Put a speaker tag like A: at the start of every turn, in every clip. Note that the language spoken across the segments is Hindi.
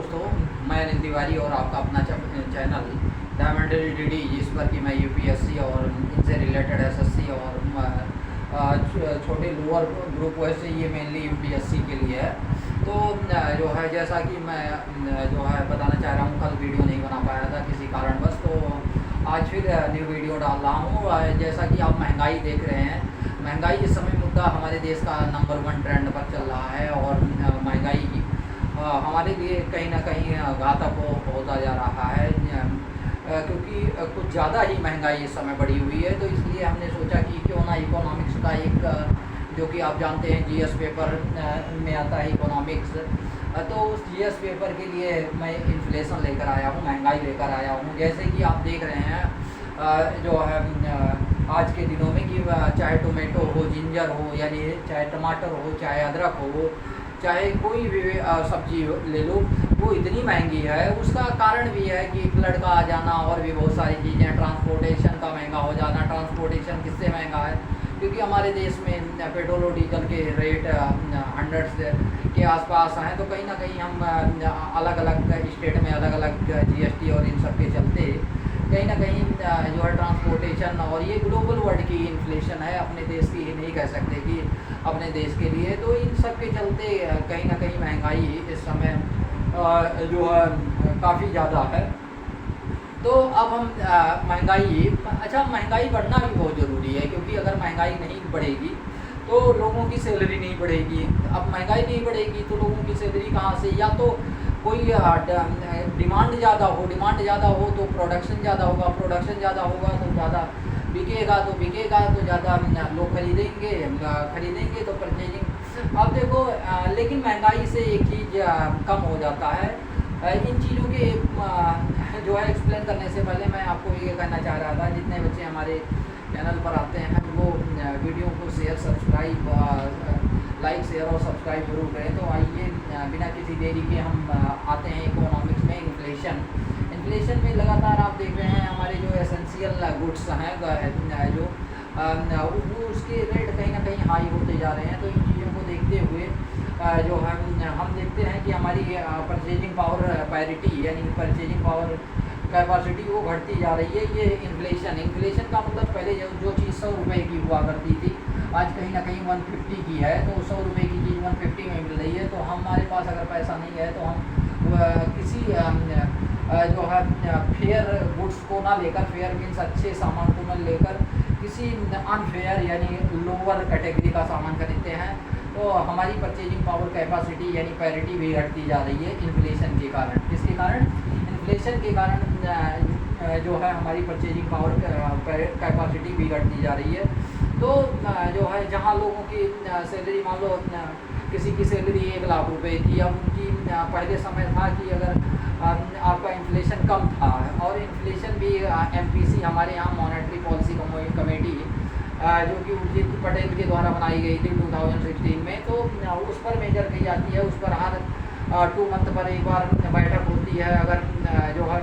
A: दोस्तों, मैं अनिल तिवारी और आपका अपना चैनल डायमंड डीडी, जिस पर कि मैं यूपीएससी और इनसे रिलेटेड एसएससी और छोटे लोअर ग्रुप वैसे ये मेनली यूपीएससी के लिए है। तो जो है जैसा कि मैं जो है बताना चाह रहा हूँ, कल वीडियो नहीं बना पाया था किसी कारणवश, तो आज फिर न्यू वीडियो डाल रहा हूँ। जैसा कि आप महंगाई देख रहे हैं, महंगाई इस समय मुद्दा हमारे देश का नंबर 1 ट्रेंड पर चल रहा है और महंगाई हमारे लिए कहीं ना कहीं घातक होता जा रहा है, क्योंकि कुछ ज़्यादा ही महंगाई इस समय बढ़ी हुई है। तो इसलिए हमने सोचा कि क्यों ना इकोनॉमिक्स का एक, जो कि आप जानते हैं जीएस पेपर में आता है इकोनॉमिक्स, तो उस जीएस पेपर के लिए मैं इन्फ्लेशन लेकर आया हूँ, महंगाई लेकर आया हूँ। जैसे कि आप देख रहे हैं जो है आज के दिनों में कि चाहे टोमेटो हो, जिंजर हो, यानी चाहे टमाटर हो, चाहे अदरक हो, चाहे कोई भी सब्जी ले लो, वो इतनी महंगी है। उसका कारण भी है कि फ्लड का आ जाना और भी बहुत सारी चीज़ें, ट्रांसपोर्टेशन का महंगा हो जाना। ट्रांसपोर्टेशन किससे महंगा है? क्योंकि हमारे देश में पेट्रोल और डीजल के रेट 100 के आसपास हैं, तो कहीं ना कहीं हम अलग अलग स्टेट में अलग अलग जीएसटी और इन सब के चलते कहीं ना कहीं जो है ट्रांसपोर्टेशन, और ये ग्लोबल वर्ल्ड की इन्फ्लेशन है, अपने देश की ही नहीं कह सकते कि अपने देश के लिए। तो इन सब के चलते कहीं ना कहीं महंगाई इस समय जो है काफ़ी ज़्यादा है। तो अब हम महंगाई बढ़ना भी बहुत ज़रूरी है, क्योंकि अगर महंगाई नहीं बढ़ेगी तो लोगों की सैलरी नहीं बढ़ेगी। अब महंगाई नहीं बढ़ेगी तो लोगों की सैलरी कहाँ से? या तो कोई डिमांड ज़्यादा हो तो प्रोडक्शन ज़्यादा होगा, प्रोडक्शन ज़्यादा होगा तो ज़्यादा बिकेगा, तो बिकेगा तो ज़्यादा लोग खरीदेंगे तो परचेजिंग। अब देखो, लेकिन महंगाई से एक चीज़ कम हो जाता है। इन चीज़ों के जो है एक्सप्लेन करने से पहले मैं आपको ये कहना चाह रहा था, जितने बच्चे हमारे चैनल पर आते हैं वो वीडियो को लाइक शेयर और सब्सक्राइब जरूर करें। तो आइए बिना किसी देरी के हम आते हैं इकोनॉमिक्स में। इन्फ्लेशन में लगातार आप देख रहे हैं हमारे जो एसेंशियल गुड्स हैं जो वो उसके रेट कहीं ना कहीं हाई होते जा रहे हैं। तो इन चीज़ों को देखते हुए जो हम देखते हैं कि हमारी परचेजिंग पावर पैरिटी, यानी परचेजिंग पावर कैपेसिटी वो घटती जा रही है। ये इन्फ्लेशन का मतलब पहले जो चीज़ 100 रुपये की हुआ करती थी, आज कहीं ना कहीं 150 की है। तो 100 रुपये की चीज़ 150 में मिल रही है। तो हमारे पास अगर पैसा नहीं है तो हम किसी जो है फेयर गुड्स को ना लेकर, फेयर मीन्स अच्छे सामान को न लेकर किसी अनफेयर यानी लोअर कैटेगरी का सामान खरीदते हैं। तो हमारी परचेजिंग पावर कैपेसिटी यानी पैरिटी भी घटती जा रही है इन्फ्लेशन के कारण। किसके कारण? इन्फ्लेशन के कारण जो है हमारी परचेजिंग पावर कैपेसिटी भी घटती जा रही है। तो जो है जहाँ लोगों की सैलरी, मान लो किसी की सैलरी 1 लाख रुपए थी, अब उनकी पहले समय था कि अगर आपका इन्फ्लेशन कम था, और इन्फ्लेशन भी एमपीसी हमारे यहाँ मॉनेटरी पॉलिसी कमेटी जो कि उर्जित पटेल के द्वारा बनाई गई थी 2016 में, तो उस पर मेजर की जाती है। उस पर हर 2 मंथ पर एक बार बैठक होती है, अगर जो है,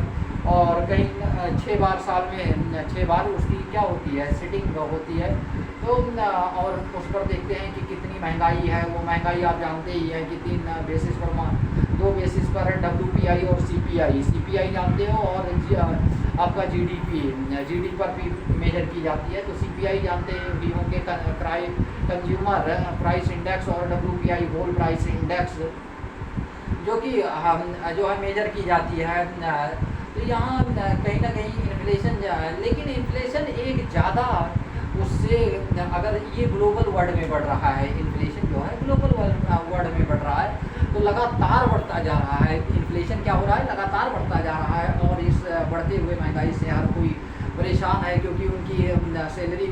A: और कहीं 6 बार साल में 6 बार उसकी क्या होती है, सिटिंग होती है। तो और उस पर देखते हैं कि कितनी महंगाई है। वो महंगाई आप जानते ही हैं कि 2 बेसिस पर WPI और CPI जानते हो, और आपका GDP पर भी मेजर की जाती है। तो CPI जानते हैं कि कंज्यूमर प्राइस इंडेक्स, और WPI होल प्राइस इंडेक्स, जो कि जो है मेजर की जाती है। तो यहाँ कहीं ना कहीं इन्फ्लेशन, लेकिन इन्फ्लेशन एक ज़्यादा उससे, अगर ये ग्लोबल वर्ल्ड में बढ़ रहा है, इन्फ्लेशन जो है ग्लोबल वर्ल्ड में बढ़ रहा है, तो लगातार बढ़ता जा रहा है। इन्फ्लेशन क्या हो रहा है? लगातार बढ़ता जा रहा है। और इस बढ़ते हुए महंगाई से हर कोई परेशान है, क्योंकि उनकी सैलरी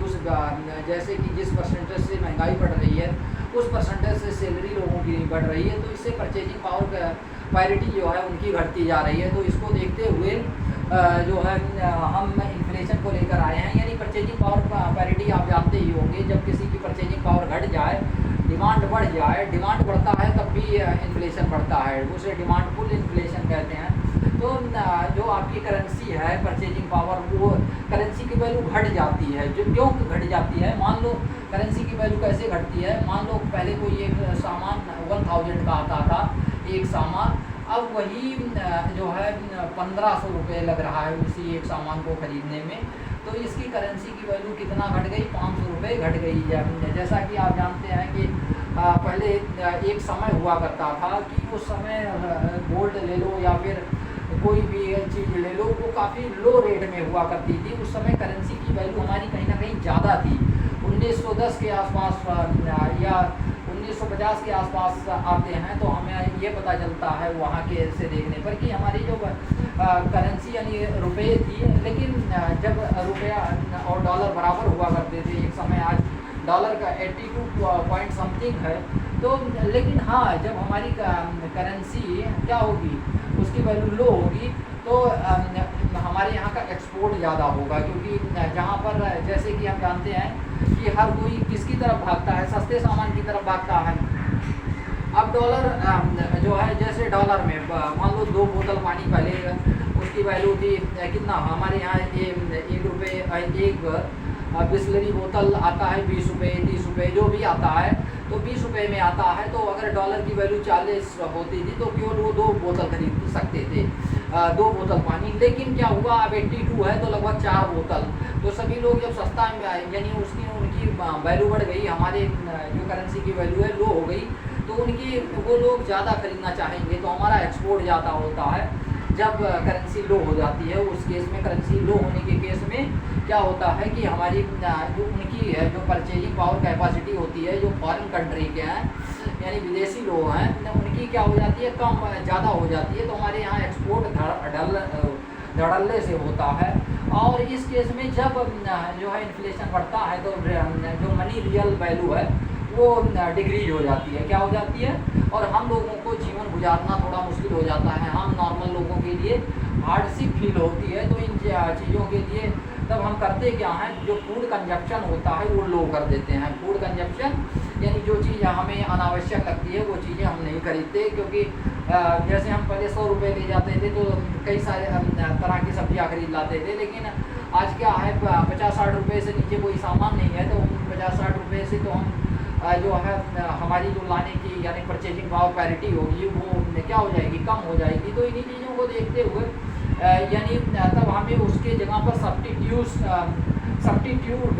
A: जैसे कि जिस परसेंटेज से महंगाई बढ़ रही है उस परसेंटेज से सैलरी लोगों की नहीं बढ़ रही है। तो इससे परचेजिंग पावर पैरिटी जो है उनकी घटती जा रही है। तो इसको देखते हुए जो है हम इन्फ्लेशन को लेकर आए हैं, यानी परचेजिंग पावर पैरिटी आप जानते ही होंगे। जब किसी की परचेजिंग पावर घट जाए, डिमांड बढ़ जाए, डिमांड बढ़ता है तब भी इन्फ्लेशन बढ़ता है, उसे डिमांड पुल इन्फ्लेशन कहते हैं। तो जो आपकी करेंसी है, परचेजिंग पावर, वो करेंसी की वैल्यू घट जाती है। जो क्यों घट जाती है? मान लो करेंसी की वैल्यू कैसे घटती है? मान लो पहले कोई एक सामान 1000 का आता था, एक सामान, अब वही जो है 1500 रुपये लग रहा है उसी एक सामान को ख़रीदने में। तो इसकी करेंसी की वैल्यू कितना घट गई, 500 रुपये घट गई है। जैसा कि आप जानते हैं कि पहले एक समय हुआ करता था कि उस समय गोल्ड ले लो या फिर कोई भी चीज़ ले लो, वो काफ़ी लो रेट में हुआ करती थी। उस समय करेंसी की वैल्यू हमारी कहीं ना कहीं ज़्यादा थी। 1910 के आसपास या 1950 के आसपास आते हैं तो हमें ये पता चलता है वहाँ के से देखने पर कि हमारी जो करेंसी यानी रुपये थी, लेकिन जब रुपया और डॉलर बराबर हुआ करते थे एक समय, आज डॉलर का 82 पॉइंट समथिंग है। तो लेकिन हाँ, जब हमारी करेंसी क्या होगी, उसकी वैल्यू लो होगी तो हमारे यहाँ का एक्सपोर्ट ज़्यादा होगा, क्योंकि जहाँ पर जैसे कि हम जानते हैं कि हर कोई किसकी तरफ भागता है, सस्ते सामान की तरफ भागता है। अब डॉलर जो है, जैसे डॉलर में मान लो 2 बोतल पानी पहले उसकी वैल्यू थी कितना, हमारे यहाँ 1 रुपये एक बिस्लरी बोतल आता है 20 रुपये 30 रुपये जो भी आता है, तो 20 रुपये में आता है। तो अगर डॉलर की वैल्यू 40 होती थी तो केवल वो 2 बोतल खरीद सकते थे, 2 बोतल पानी। लेकिन क्या हुआ, अब 82 है तो लगभग 4 बोतल। तो सभी लोग जब सस्ता यानी उनकी वैल्यू बढ़ गई, हमारे जो करेंसी की वैल्यू है लो हो गई, तो उनकी वो लोग ज़्यादा खरीदना चाहेंगे, तो हमारा एक्सपोर्ट ज़्यादा होता है। जब करेंसी लो हो जाती है, उस केस में करेंसी लो होने के केस में क्या होता है कि हमारी जो उनकी है जो परचेजिंग पावर कैपेसिटी होती है, जो फॉरेन कंट्री के हैं यानी विदेशी लोग हैं, उनकी क्या हो जाती है, कम ज़्यादा हो जाती है। तो हमारे यहाँ एक्सपोर्ट धड़ल्ले से होता है। और इस केस में जब जो है इन्फ्लेशन बढ़ता है तो जो मनी रियल वैल्यू है वो डिक्रीज हो जाती है। क्या हो जाती है, और हम लोगों को जीवन गुजारना थोड़ा मुश्किल हो जाता है। हम नॉर्मल लोगों के लिए हार्डशिप फील होती है। तो इन चीज़ों के लिए तब हम करते क्या हैं, जो फूड कंजप्शन होता है वो लो कर देते हैं। फूड कंजप्शन यानी जो चीज़ हमें अनावश्यक लगती है वो चीज़ें हम नहीं खरीदते, क्योंकि जैसे हम पहले 100 रुपये ले जाते थे तो कई सारे तरह की सब्जियाँ खरीद लाते थे। लेकिन आज क्या है, 50-60 रुपये से नीचे कोई सामान नहीं है, तो 50-60 रुपये से तो हम जो है हमारी जो लाने की यानी परचेजिंग पावर पैरिटी होगी वो क्या हो जाएगी, कम हो जाएगी। तो इन्हीं चीज़ों को देखते हुए यानी तब हमें उसके जगह पर सब्स्टिट्यूट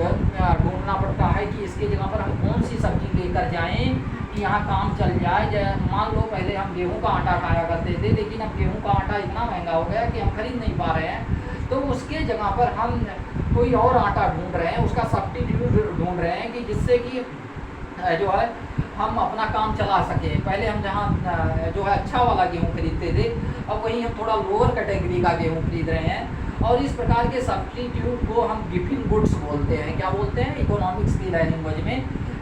A: ढूंढना पड़ता है कि इसके जगह पर हम कौन सी सब्जी लेकर जाएं कि यहाँ काम चल जाए। मान लो पहले हम गेहूं का आटा खाया करते थे, लेकिन अब गेहूं का आटा इतना महंगा हो गया कि हम खरीद नहीं पा रहे हैं। तो उसके जगह पर हम कोई और आटा ढूंढ रहे हैं, उसका सब्स्टिट्यूट ढूंढ रहे हैं कि जिससे कि जो है हम अपना काम चला सकें। पहले हम जहाँ जो है अच्छा वाला गेहूँ खरीदते थे, अब वहीं हम थोड़ा लोअर कैटेगरी का गेहूँ खरीद रहे हैं। और इस प्रकार के सब्स्टिट्यूट को हम गिफिन गुड्स बोलते हैं। क्या बोलते हैं, इकोनॉमिक्स की लैंग्वेज में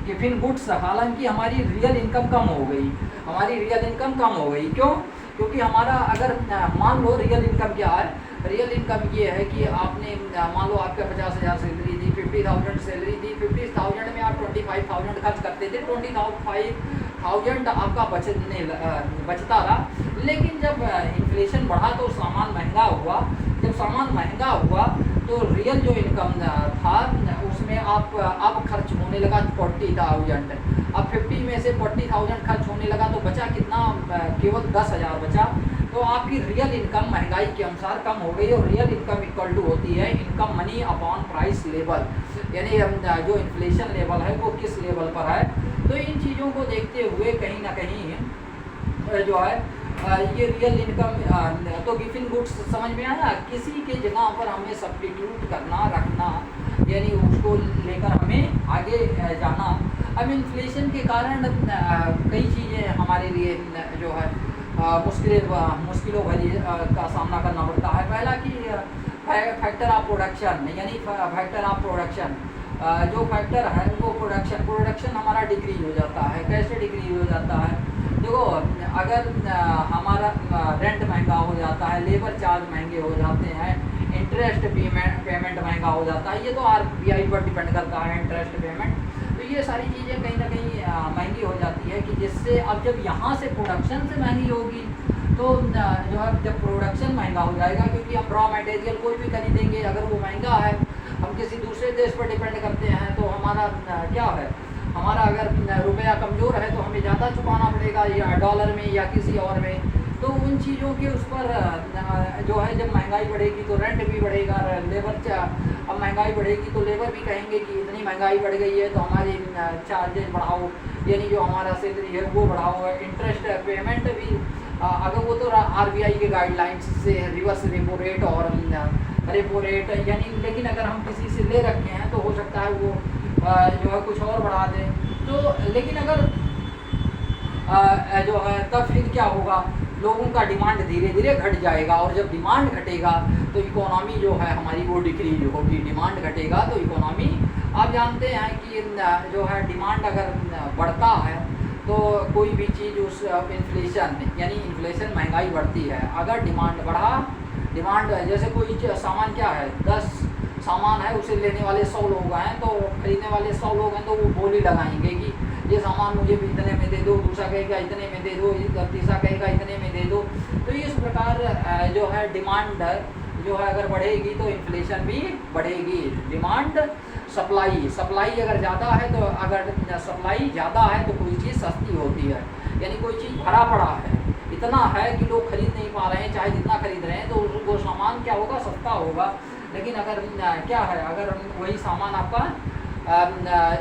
A: गिफिन गुड्स। हालांकि हमारी रियल इनकम कम हो गई, हमारी रियल इनकम कम हो गई। क्यों? क्योंकि हमारा अगर मान लो रियल इनकम क्या है, रियल इनकम ये है कि आपने मान लो आपका 50,000 सैलरी थी, 50,000 सैलरी थी, 50,000 में आप 25,000 खर्च करते थे, 25,000 आपका बचता रहा। लेकिन जब इन्फ्लेशन बढ़ा तो सामान महंगा हुआ, जब सामान महंगा हुआ तो रियल जो इनकम था उसमें आप अब खर्च होने लगा 40,000। अब 50 में से 40,000 खर्च होने लगा तो बचा कितना, केवल 10,000 बचा। तो आपकी रियल इनकम महंगाई के अनुसार कम हो गई। और रियल इनकम इक्वल टू होती है income money upon price level, यानी जो इन्फ्लेशन लेवल है वो किस लेवल पर है। तो इन चीज़ों को देखते हुए कहीं ना कहीं जो है ये रियल इनकम तो गिफिन गुड्स समझ में आया। किसी के जगह पर हमें सब्स्टिट्यूट करना, रखना, यानी उसको लेकर हमें आगे जाना। अब इन्फ्लेशन के कारण कई चीज़ें हमारे लिए जो है मुश्किलों भरी का सामना करना पड़ता है। पहला कि फैक्टर ऑफ प्रोडक्शन, यानी फैक्टर ऑफ प्रोडक्शन जो फैक्टर है वो प्रोडक्शन हमारा डिक्रीज हो जाता है। कैसे डिक्रीज हो जाता है, देखो अगर हमारा रेंट महंगा हो जाता है, लेबर चार्ज महंगे हो जाते हैं, इंटरेस्ट पेमेंट महंगा हो जाता है, ये तो RBI पर डिपेंड करता है इंटरेस्ट पेमेंट। तो ये सारी चीज़ें कहीं ना कहीं महंगी हो जाती है, कि जिससे अब जब यहाँ से प्रोडक्शन से महंगी होगी तो जो है जब प्रोडक्शन महंगा हो जाएगा, क्योंकि हम रॉ मटेरियल कोई भी खरीदेंगे अगर वो महंगा है, हम किसी दूसरे देश पर डिपेंड करते हैं, तो हमारा क्या है, हमारा अगर रुपया कमज़ोर है तो हमें ज़्यादा चुकाना पड़ेगा या डॉलर में या किसी और में। तो उन चीज़ों के उस पर जो है जब महंगाई बढ़ेगी तो रेंट भी बढ़ेगा, लेबर अब महंगाई बढ़ेगी तो लेबर भी कहेंगे कि इतनी महंगाई बढ़ गई है तो हमारी चार्जेज बढ़ाओ, यानी जो हमारा सैलरी है वो बढ़ाओ। इंटरेस्ट पेमेंट भी अगर वो तो आरबीआई के गाइडलाइंस से रिवर्स रेपो रेट और रेपो रेट यानी, लेकिन अगर हम किसी से ले रखे हैं तो हो सकता है वो जो है कुछ और बढ़ा दें। तो लेकिन अगर जो है तब फिर क्या होगा, लोगों का डिमांड धीरे धीरे घट जाएगा, और जब डिमांड घटेगा तो इकोनॉमी जो है हमारी वो डिक्रीज होगी। डिमांड घटेगा तो इकोनॉमी, आप जानते हैं कि जो है डिमांड अगर बढ़ता है तो कोई भी चीज़ उस इन्फ्लेशन यानी इन्फ्लेशन महंगाई बढ़ती है। अगर डिमांड बढ़ा, डिमांड जैसे कोई सामान क्या है 10 सामान है, उसे लेने वाले 100 लोग हैं तो खरीदने वाले 100 लोग हैं, तो वो बोली लगाएंगे कि ये सामान मुझे भी इतने में दे दो, दूसरा कहेगा इतने में दे दो, तीसरा कहेगा इतने में दे दो। तो इस प्रकार जो है डिमांड जो है अगर बढ़ेगी तो इन्फ्लेशन भी बढ़ेगी। डिमांड सप्लाई अगर ज़्यादा है तो अगर सप्लाई ज़्यादा है तो कोई चीज़ सस्ती होती है, यानी कोई चीज़ भरा पड़ा है, इतना है कि लोग खरीद नहीं पा रहे हैं, चाहे जितना खरीद रहे हैं तो वो सामान क्या होगा, सस्ता होगा। लेकिन अगर क्या है, अगर वही सामान आपका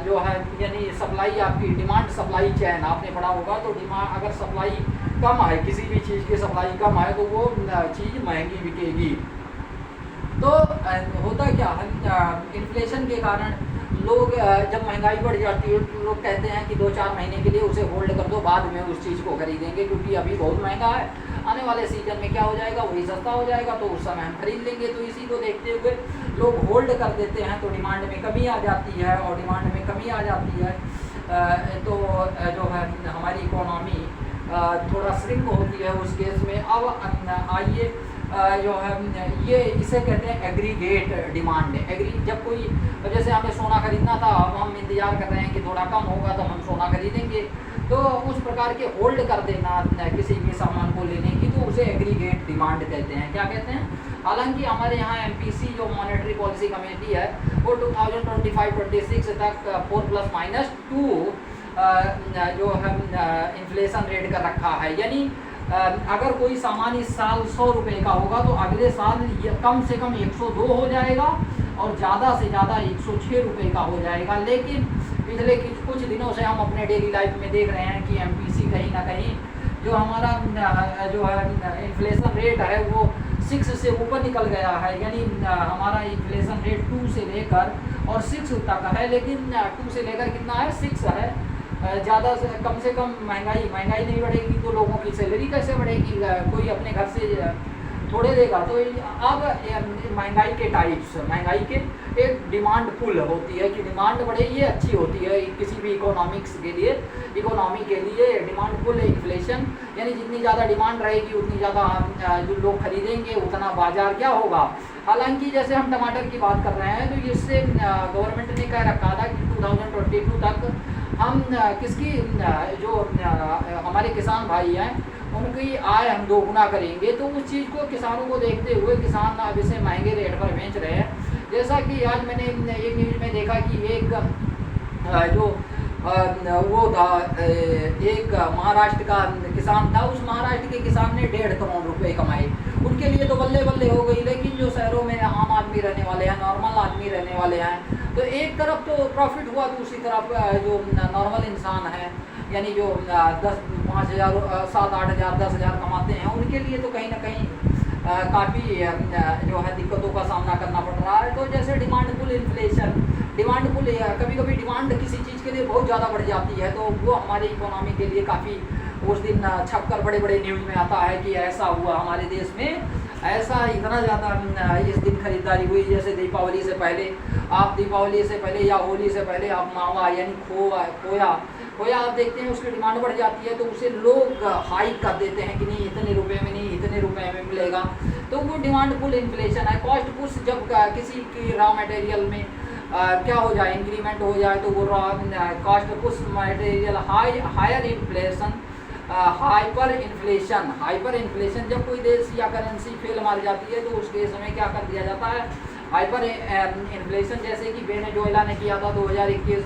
A: जो है यानी सप्लाई आपकी डिमांड सप्लाई चैन आपने पढ़ा होगा, तो डिमांड अगर सप्लाई कम है, किसी भी चीज़ की सप्लाई कम है तो वो चीज़ महंगी बिकेगी। तो होता क्या है, इन्फ्लेशन के कारण लोग जब महंगाई बढ़ जाती है तो लोग कहते हैं कि 2-4 महीने के लिए उसे होल्ड कर दो, बाद में उस चीज़ को खरीदेंगे क्योंकि अभी बहुत महंगा है, आने वाले सीजन में क्या हो जाएगा, वही सस्ता हो जाएगा तो उस समय हम खरीद लेंगे। तो इसी को देखते हुए लोग होल्ड कर देते हैं, तो डिमांड में कमी आ जाती है, और डिमांड में कमी आ जाती है तो जो है हमारी इकोनॉमी थोड़ा श्रिंक होती है उस केस में। अब आइए जो है ये इसे कहते हैं एग्रीगेट डिमांड। जब कोई, जैसे हमें सोना खरीदना था, अब हम इंतजार कर रहे हैं कि थोड़ा कम होगा तो हम सोना खरीदेंगे, तो उस प्रकार के होल्ड कर देना किसी भी सामान को लेने की, तो उसे एग्रीगेट डिमांड कहते हैं। क्या कहते हैं? हालांकि हमारे यहाँ MPC जो मॉनेटरी पॉलिसी कमेटी है वो 2025-26 तक 4+-2 जो है इन्फ्लेशन रेट का रखा है, यानी अगर कोई सामान इस साल 100 रुपये का होगा तो अगले साल कम से कम 102 हो जाएगा और ज़्यादा से ज़्यादा 106 रुपये का हो जाएगा। लेकिन पिछले कुछ दिनों से हम अपने डेली लाइफ में देख रहे हैं कि MPC कहीं ना कहीं जो हमारा जो है इन्फ्लेशन रेट है वो 6 से ऊपर निकल गया है, यानी हमारा इन्फ्लेशन रेट 2 से लेकर और 6 तक है। लेकिन 2 से लेकर कितना है, 6 है। ज़्यादा से कम महंगाई नहीं बढ़ेगी तो लोगों की सैलरी कैसे बढ़ेगी, कोई अपने घर से थोड़े देगा। तो अब महंगाई के टाइप्स, महंगाई के एक डिमांड पुल होती है कि डिमांड बढ़े, ये अच्छी होती है किसी भी इकोनॉमिक्स के लिए, इकोनॉमी के लिए। डिमांड पुल इन्फ्लेशन यानी जितनी ज़्यादा डिमांड रहेगी उतनी ज़्यादा जो लोग खरीदेंगे उतना बाजार क्या होगा। हालांकि जैसे हम टमाटर की बात कर रहे हैं तो इससे गवर्नमेंट ने कह रखा था कि 2022 तक हम किसकी जो हमारे किसान भाई हैं उनकी आय हम दोगुना करेंगे। तो उस चीज़ को किसानों को देखते हुए किसान अब इसे महंगे रेट पर बेच रहे हैं। जैसा कि आज मैंने एक न्यूज़ में देखा कि एक जो वो था, एक महाराष्ट्र का किसान था, उस महाराष्ट्र के किसान ने 1.5 करोड़ रुपए कमाए। उनके लिए तो बल्ले बल्ले हो गई, लेकिन जो शहरों में आम आदमी रहने वाले हैं, नॉर्मल आदमी रहने वाले हैं, तो एक तरफ तो प्रॉफिट हुआ, दूसरी तरफ जो नॉर्मल इंसान है यानी जो 5,000 7-8 हज़ार 10 हज़ार कमाते हैं, उनके लिए तो कहीं ना कहीं काफ़ी जो है दिक्कतों का सामना करना पड़ रहा है। तो जैसे demand pull inflation, demand pull कभी कभी डिमांड किसी चीज़ के लिए बहुत ज़्यादा बढ़ जाती है तो वो हमारी इकोनॉमी के लिए काफ़ी, उस दिन छपकर बड़े बड़े न्यूज़ में आता है कि ऐसा हुआ हमारे देश में, ऐसा इतना ज़्यादा इस दिन खरीदारी हुई। जैसे दीपावली से पहले, आप दीपावली से पहले या होली से पहले आप मावा यानी खोया आप देखते हैं उसकी डिमांड बढ़ जाती है तो उसे लोग हाइक कर देते हैं कि नहीं इतने रुपए में नहीं, इतने रुपए में मिलेगा। तो वो डिमांड पुल इन्फ्लेशन है। कॉस्ट पुश, जब किसी की रॉ मटेरियल में क्या हो जाए, इंक्रीमेंट हो जाए तो वो cost push material higher inflation, hyper inflation, जब कोई देश या करेंसी फेल मार जाती है तो उसके समय क्या कर दिया जाता है, हाइपर इन्फ्लेशन जैसे कि वेनेजुएला ने किया था 2021,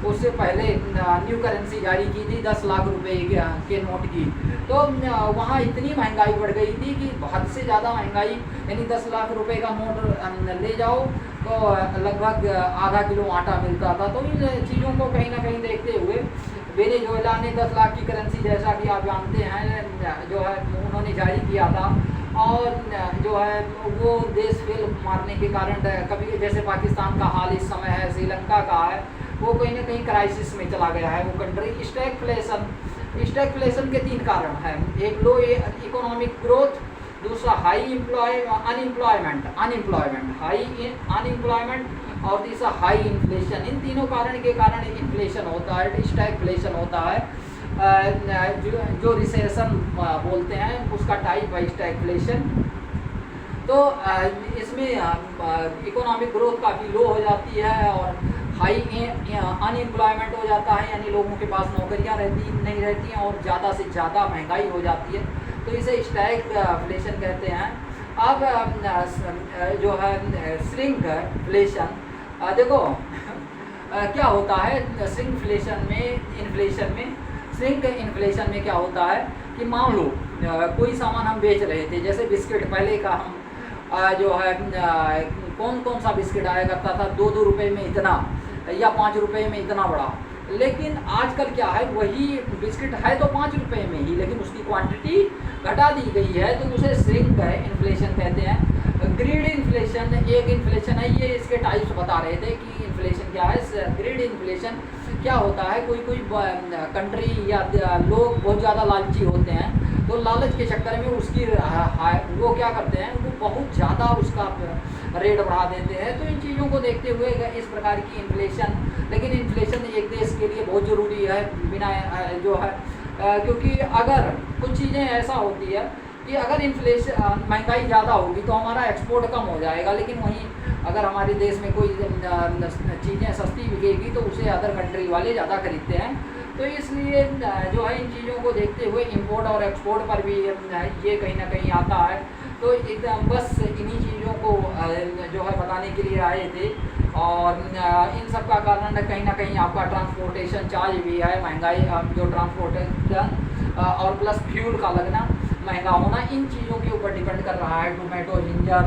A: उससे पहले न्यू करेंसी जारी की थी 10 लाख रुपए के नोट की। तो वहाँ इतनी महंगाई बढ़ गई थी कि हद से ज़्यादा महंगाई, यानी 10 लाख रुपए का नोट ले जाओ तो लगभग आधा किलो आटा मिलता था। तो इन चीज़ों को कहीं ना कहीं देखते हुए वेनेजुएला ने 10 लाख की करेंसी, जैसा कि आप जानते हैं, जो है उन्होंने जारी किया था। और जो है वो देश फेल मारने के कारण, कभी जैसे पाकिस्तान का हाल इस समय है, श्रीलंका का है, वो कहीं ना कहीं क्राइसिस में चला गया है वो कंट्री। स्टैगफ्लेशन के 3 कारण हैं। एक लो इकोनॉमिक ग्रोथ, दूसरा हाई अनएम्प्लॉयमेंट और तीसरा हाई इन्फ्लेशन। इन तीनों कारण के कारण इन्फ्लेशन होता है, स्टैगफ्लेशन होता है। जो रिसेशन बोलते हैं उसका टाइप है स्टैगफ्लेशन। तो इसमें इकोनॉमिक ग्रोथ काफ़ी लो हो जाती है और हाई अनएम्प्लॉयमेंट हो जाता है, यानी लोगों के पास नौकरियां नहीं रहती हैं और ज़्यादा से ज़्यादा महंगाई हो जाती है। तो इसे स्टैगफ्लेशन कहते हैं। अब जो है श्रिंकफ्लेशन, देखो क्या होता है श्रिंक इन्फ्लेशन में क्या होता है कि मान लो कोई सामान हम बेच रहे थे, जैसे बिस्किट। पहले का हम जो है कौन कौन सा बिस्किट आया करता था, 2-2 रुपये में इतना या 5 रुपये में इतना बड़ा। लेकिन आजकल क्या है, वही बिस्किट है तो 5 रुपये में ही, लेकिन उसकी क्वांटिटी घटा दी गई है, तो उसे श्रिंक इन्फ्लेशन कहते हैं। ग्रीड इन्फ्लेशन एक इन्फ्लेशन है, ये इसके टाइप्स बता रहे थे कि इन्फ्लेशन क्या है। ग्रीड इन्फ्लेशन क्या होता है, कोई कंट्री या लोग बहुत ज़्यादा लालची होते हैं, तो लालच के चक्कर में उसकी वो क्या करते हैं, वो बहुत ज़्यादा उसका रेट बढ़ा देते हैं। तो इन चीज़ों को देखते हुए इस प्रकार की इन्फ्लेशन, लेकिन इन्फ्लेशन एक देश के लिए बहुत ज़रूरी है, बिना जो है क्योंकि अगर कुछ चीज़ें ऐसा होती है कि अगर इन्फ्लेशन महंगाई ज़्यादा होगी तो हमारा एक्सपोर्ट कम हो जाएगा, लेकिन वहीं अगर हमारे देश में कोई चीज़ें सस्ती बिकेगी तो उसे अदर कंट्री वाले ज़्यादा खरीदते हैं। तो इसलिए जो है इन चीज़ों को देखते हुए इंपोर्ट और एक्सपोर्ट पर भी ये कहीं ना कहीं आता है। तो एकदम बस इन्हीं चीज़ों को जो है बताने के लिए आए थे। और इन सब का कारण कहीं ना कहीं आपका ट्रांसपोर्टेशन चार्ज भी है, महंगाई जो ट्रांसपोर्टेशन और प्लस फ्यूल का लगना, महंगा होना, इन चीज़ों के ऊपर डिपेंड कर रहा है। Tomato, ginger